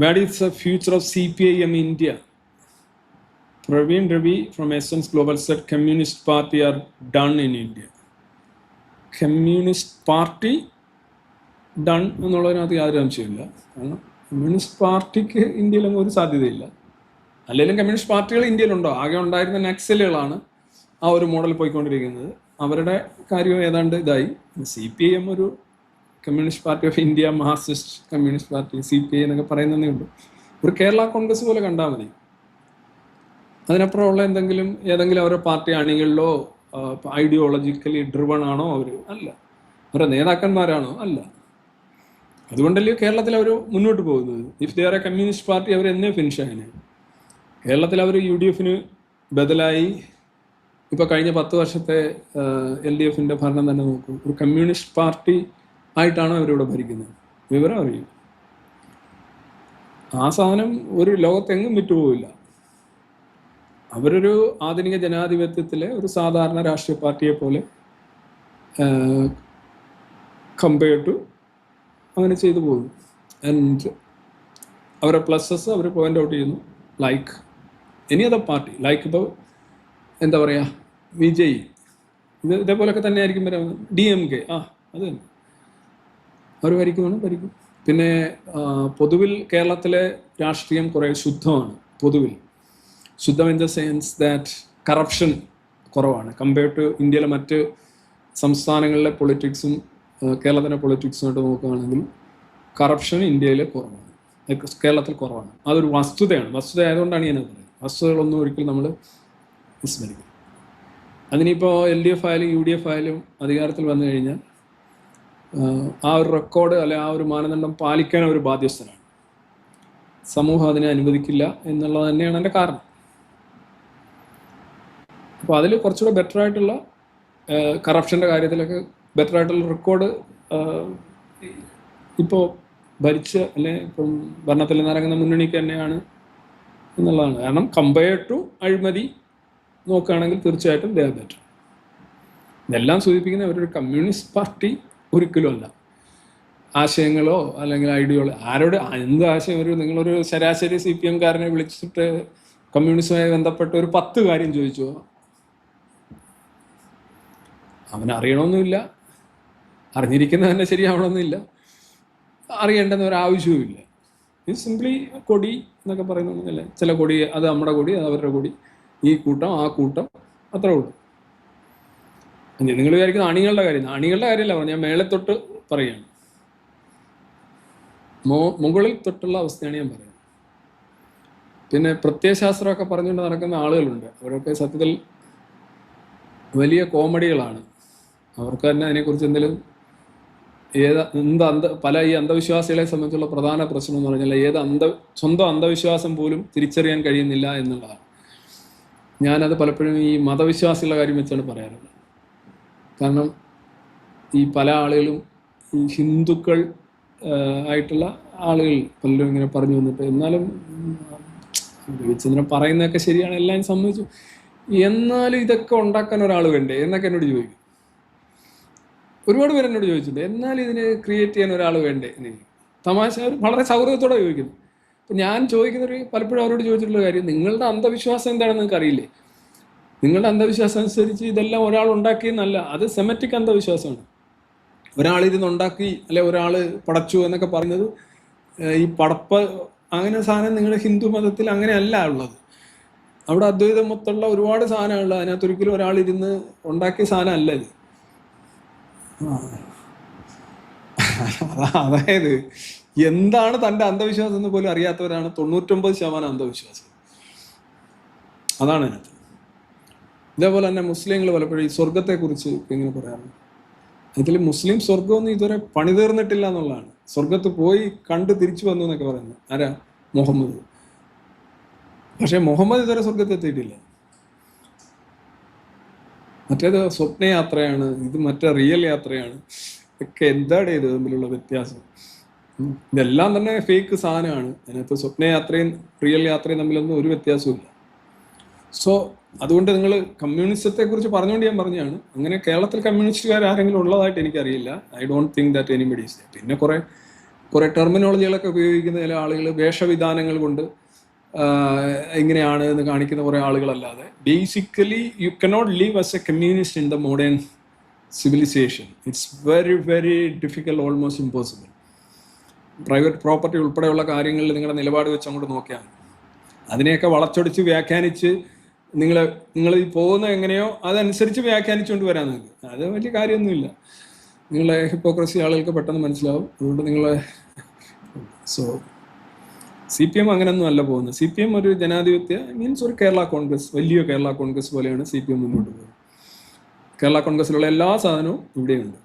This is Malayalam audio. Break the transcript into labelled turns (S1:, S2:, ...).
S1: What is the future of CPIM India? Praveen Ravi from Essence Global said Communist Party are done in India. Communist Party done എന്നുള്ളതിനകത്ത് യാതൊരു സംശയമില്ല. കാരണം കമ്മ്യൂണിസ്റ്റ് പാർട്ടിക്ക് ഇന്ത്യയിലൊന്നും ഒരു സാധ്യതയില്ല. അല്ലെങ്കിലും കമ്മ്യൂണിസ്റ്റ് പാർട്ടികൾ ഇന്ത്യയിലുണ്ടോ? ആകെ ഉണ്ടായിരുന്ന നക്സലുകളാണ് ആ ഒരു മോഡൽ പോയിക്കൊണ്ടിരിക്കുന്നത്. അവരുടെ കാര്യം ഏതാണ്ട് ഇതായി. CPIM ഒരു communist party of India, Marxist communist party, CPI എന്നൊക്കെ പറയുന്നതേ ഉള്ളൂ. ഒരു കേരള കോൺഗ്രസ് പോലെ കണ്ടാൽ മതി. അതിനപ്പുറമുള്ള ഏതെങ്കിലും അവരുടെ പാർട്ടി അണികളിലോ ഐഡിയോളജിക്കലി ഡ്രിവൺ ആണോ അവർ? അല്ല. അവരുടെ നേതാക്കന്മാരാണോ? അല്ല. അതുകൊണ്ടല്ലേ കേരളത്തിൽ അവർ മുന്നോട്ട് പോകുന്നത്. If they are a communist party അവർ എന്നേ ഫിനിഷ് ആയനെ. കേരളത്തിൽ അവർ UDF ബദലായി ഇപ്പോൾ കഴിഞ്ഞ 10 വർഷത്തെ LDF ഭരണം തന്നെ നോക്കൂ. ഒരു കമ്മ്യൂണിസ്റ്റ് പാർട്ടി ആയിട്ടാണ് അവരിവിടെ ഭരിക്കുന്നത്. വിവരം അറിയും. ആ സാധനം ഒരു ലോകത്തെങ്ങും വിറ്റുപോവില്ല. അവരൊരു ആധുനിക ജനാധിപത്യത്തിലെ ഒരു സാധാരണ രാഷ്ട്രീയ പാർട്ടിയെ പോലെ കമ്പയർ ടു അങ്ങനെ ചെയ്തു പോകും. ആൻഡ് അവരുടെ പ്ലസസ് അവർ പോയിന്റ് ഔട്ട് ചെയ്യുന്നു. Like any other party, like ഇപ്പോൾ എന്താ പറയുക, വിജയ് ഇതേപോലൊക്കെ തന്നെ ആയിരിക്കും വരുന്നത്. DMK അത് തന്നെ അവർ ഭരിക്കും. പിന്നെ പൊതുവിൽ കേരളത്തിലെ രാഷ്ട്രീയം കുറേ ശുദ്ധമാണ്. പൊതുവിൽ ശുദ്ധം in the sense that corruption കുറവാണ്. കമ്പയർ ടു ഇന്ത്യയിലെ മറ്റ് സംസ്ഥാനങ്ങളിലെ പൊളിറ്റിക്സും കേരളത്തിലെ പൊളിറ്റിക്സുമായിട്ട് നോക്കുകയാണെങ്കിൽ കറപ്ഷൻ ഇന്ത്യയിൽ കുറവാണ്, കേരളത്തിൽ കുറവാണ്. അതൊരു വസ്തുതയാണ്. വസ്തുത ആയതുകൊണ്ടാണ് ഞാൻ പറയുന്നത്. വസ്തുതകളൊന്നും ഒരിക്കലും നമ്മൾ വിസ്മരിക്കും. അതിനിപ്പോൾ LDF ആയാലും UDF ആയാലും അധികാരത്തിൽ വന്നു കഴിഞ്ഞാൽ ആ ഒരു റെക്കോർഡ് അല്ലെ ആ ഒരു മാനദണ്ഡം പാലിക്കാൻ അവർ ബാധ്യസ്ഥനാണ്. സമൂഹം അതിനെ അനുവദിക്കില്ല എന്നുള്ളത് തന്നെയാണ് എൻ്റെ കാരണം. അപ്പോൾ അതിൽ കുറച്ചുകൂടെ ബെറ്റർ ആയിട്ടുള്ള കറപ്ഷൻ്റെ കാര്യത്തിലൊക്കെ ബെറ്റർ ആയിട്ടുള്ള റെക്കോർഡ് ഇപ്പോൾ ഭരിച്ച് അല്ലെ ഇപ്പം ഭരണത്തിൽ നിന്നിറങ്ങുന്ന മുന്നണിക്ക് തന്നെയാണ് എന്നുള്ളതാണ്. കാരണം കമ്പയർ ടു അഴിമതി നോക്കുകയാണെങ്കിൽ തീർച്ചയായിട്ടും ദേ ആർ ബെറ്റർ. ഇതെല്ലാം സൂചിപ്പിക്കുന്ന അവരൊരു കമ്മ്യൂണിസ്റ്റ് പാർട്ടി ഒരിക്കലും അല്ല. ആശയങ്ങളോ അല്ലെങ്കിൽ ആരോട് എന്ത് ആശയം, നിങ്ങളൊരു ശരാശരി CPM കാരനെ വിളിച്ചിട്ട് കമ്മ്യൂണിസവുമായി ബന്ധപ്പെട്ട ഒരു 10 കാര്യം ചോദിച്ചോ, അവനറിയണമെന്നില്ല, അറിഞ്ഞിരിക്കുന്നത് ശരിയാവണമെന്നില്ല, അറിയേണ്ടെന്ന് ഒരാവശ്യവുമില്ല. ഇത് സിംപ്ലി കൊടി എന്നൊക്കെ പറയുന്നൊന്നുമില്ല. ചില കൊടി, അത് നമ്മുടെ കൊടി, അത് അവരുടെ കൊടി, ഈ കൂട്ടം ആ കൂട്ടം, അത്രേ ഉള്ളൂ. നിങ്ങൾ വിചാരിക്കുന്ന അണികളുടെ കാര്യമല്ല പറഞ്ഞു. ഞാൻ മേളെ തൊട്ട് പറയുകയാണ്. മുകളിൽ തൊട്ടുള്ള അവസ്ഥയാണ് ഞാൻ പറയുന്നത്. പിന്നെ പ്രത്യയശാസ്ത്രമൊക്കെ പറഞ്ഞുകൊണ്ട് നടക്കുന്ന ആളുകളുണ്ട്. അവരൊക്കെ സത്യത്തിൽ വലിയ കോമഡികളാണ്. അവർക്ക് തന്നെ അതിനെക്കുറിച്ച് എന്തെങ്കിലും പല ഈ അന്ധവിശ്വാസികളെ സംബന്ധിച്ചുള്ള പ്രധാന പ്രശ്നം എന്ന് പറഞ്ഞാൽ സ്വന്തം അന്ധവിശ്വാസം പോലും തിരിച്ചറിയാൻ കഴിയുന്നില്ല എന്നുള്ളതാണ്. ഞാനത് പലപ്പോഴും ഈ മതവിശ്വാസികളുടെ കാര്യം വെച്ചാണ് പറയാറുള്ളത്. കാരണം ഈ പല ആളുകളും ഈ ഹിന്ദുക്കൾ ആയിട്ടുള്ള ആളുകൾ പലരും ഇങ്ങനെ പറഞ്ഞു വന്നിട്ട്, എന്നാലും രവിചന്ദ്രൻ പറയുന്നതൊക്കെ ശരിയാണ്, എല്ലാം സമ്മതിച്ചു, എന്നാലും ഇതൊക്കെ ഉണ്ടാക്കാൻ ഒരാൾ വേണ്ടേ എന്നൊക്കെ എന്നോട് ചോദിക്കും. ഒരുപാട് പേര് എന്നോട് ചോദിച്ചിട്ടുണ്ട്, എന്നാലും ഇതിന് ക്രിയേറ്റ് ചെയ്യാൻ ഒരാൾ വേണ്ടേ എന്ന്. തമാശ, വളരെ സൗഹൃദത്തോടെ ചോദിക്കുന്നു. അപ്പം ഞാൻ പലപ്പോഴും അവരോട് ചോദിച്ചിട്ടുള്ള കാര്യം, നിങ്ങളുടെ അന്ധവിശ്വാസം എന്താണെന്ന് നിങ്ങൾക്ക് അറിയില്ലേ? നിങ്ങളുടെ അന്ധവിശ്വാസം അനുസരിച്ച് ഇതെല്ലാം ഒരാൾ ഉണ്ടാക്കിയെന്നല്ല, അത് സെമറ്റിക് അന്ധവിശ്വാസമാണ്. ഒരാളിരുന്നുണ്ടാക്കി അല്ലെ ഒരാൾ പടച്ചു എന്നൊക്കെ പറയുന്നത് ഈ പടപ്പ് അങ്ങനെ സാധനം നിങ്ങളുടെ ഹിന്ദു മതത്തിൽ അങ്ങനെയല്ല ഉള്ളത്. അവിടെ അദ്വൈതം മൊത്തമുള്ള ഒരുപാട് സാധനമുള്ളത്. അതിനകത്തൊരിക്കലും ഒരാളിരുന്ന് ഉണ്ടാക്കിയ സാധനം അല്ല ഇത്. അതായത് എന്താണ് തൻ്റെ അന്ധവിശ്വാസം എന്ന് പോലും അറിയാത്തവരാണ് 99% അന്ധവിശ്വാസം. അതാണ് അതിനകത്ത്. ഇതേപോലെ തന്നെ മുസ്ലിങ്ങൾ പലപ്പോഴും ഈ സ്വർഗത്തെക്കുറിച്ച് ഇങ്ങനെ പറയാറുണ്ട്. അതിൽ മുസ്ലിം സ്വർഗമൊന്നും ഇതുവരെ പണി തീർന്നിട്ടില്ല എന്നുള്ളതാണ്. സ്വർഗത്ത് പോയി കണ്ട് തിരിച്ചു വന്നു എന്നൊക്കെ പറയുന്നത് ആരാ? മുഹമ്മദ്. പക്ഷെ മുഹമ്മദ് ഇതുവരെ സ്വർഗത്തെത്തിയിട്ടില്ല. മറ്റേത് സ്വപ്നയാത്രയാണ്, ഇത് മറ്റേ റിയൽ യാത്രയാണ്. ഒക്കെ എന്താണ് ഇത് തമ്മിലുള്ള വ്യത്യാസം? ഇതെല്ലാം തന്നെ ഫേക്ക് സാധനമാണ്. അതിനകത്ത് സ്വപ്നയാത്രയും റിയൽ യാത്രയും തമ്മിലൊന്നും ഒരു വ്യത്യാസവും. സോ അതുകൊണ്ട് നിങ്ങൾ കമ്മ്യൂണിസത്തെ കുറിച്ച് പറഞ്ഞുകൊണ്ട് ഞാൻ പറഞ്ഞതാണ്. അങ്ങനെ കേരളത്തിൽ കമ്മ്യൂണിസ്റ്റുകാർ ആരെങ്കിലും ഉള്ളതായിട്ട് എനിക്കറിയില്ല. I don't think that anybody is there. പിന്നെ കുറെ കുറേ ടെർമിനോളജികളൊക്കെ ഉപയോഗിക്കുന്ന ചില ആളുകൾ വേഷവിധാനങ്ങൾ കൊണ്ട് ഇങ്ങനെയാണ് എന്ന് കാണിക്കുന്ന കുറേ ആളുകളല്ലാതെ basically you cannot live as a communist in the modern civilization. It's very very difficult, almost impossible. Private property ഉൾപ്പെടെയുള്ള കാര്യങ്ങളിൽ നിങ്ങളുടെ നിലപാട് വെച്ച് അങ്ങോട്ട് നോക്കിയാൽ അതിനെയൊക്കെ വളച്ചൊടിച്ച് വ്യാഖ്യാനിച്ച് നിങ്ങൾ ഈ പോകുന്ന എങ്ങനെയോ അതനുസരിച്ച് വ്യാഖ്യാനിച്ചുകൊണ്ട് വരാൻ നിങ്ങൾക്ക് അത് വലിയ കാര്യമൊന്നുമില്ല. നിങ്ങളെ ഹിപ്പോക്രസി ആളുകൾക്ക് പെട്ടെന്ന് മനസ്സിലാവും. അതുകൊണ്ട് നിങ്ങളെ CPM അങ്ങനെയൊന്നും അല്ല പോകുന്നത്. CPM ഒരു ജനാധിപത്യ മീൻസ് ഒരു കേരള കോൺഗ്രസ്, വലിയ കേരള കോൺഗ്രസ് പോലെയാണ് CPM മുന്നോട്ട് പോകുന്നത്. കേരള കോൺഗ്രസിലുള്ള എല്ലാ സാധനവും ഇവിടെയുണ്ട്.